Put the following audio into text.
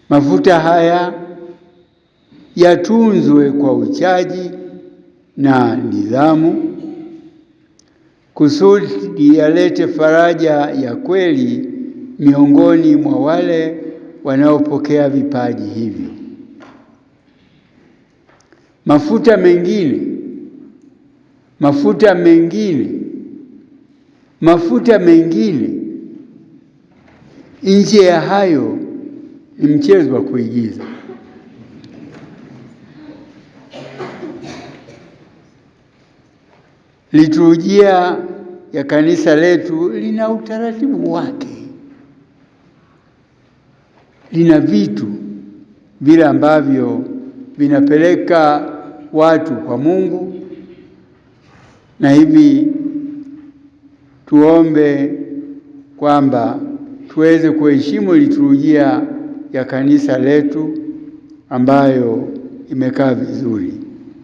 Mafuta haya yatunzwe kwa uchaji na nidhamu kusudi yalete faraja ya kweli miongoni mwa wale wanaopokea vipaji hivyo. Mafuta mengine nje ya hayo ni mchezo wa kuigiza. Liturujia ya kanisa letu lina utaratibu wake, lina vitu vile ambavyo vinapeleka watu kwa Mungu, na hivi tuombe kwamba tuweze kuheshimu liturujia ya kanisa letu ambayo imekaa vizuri.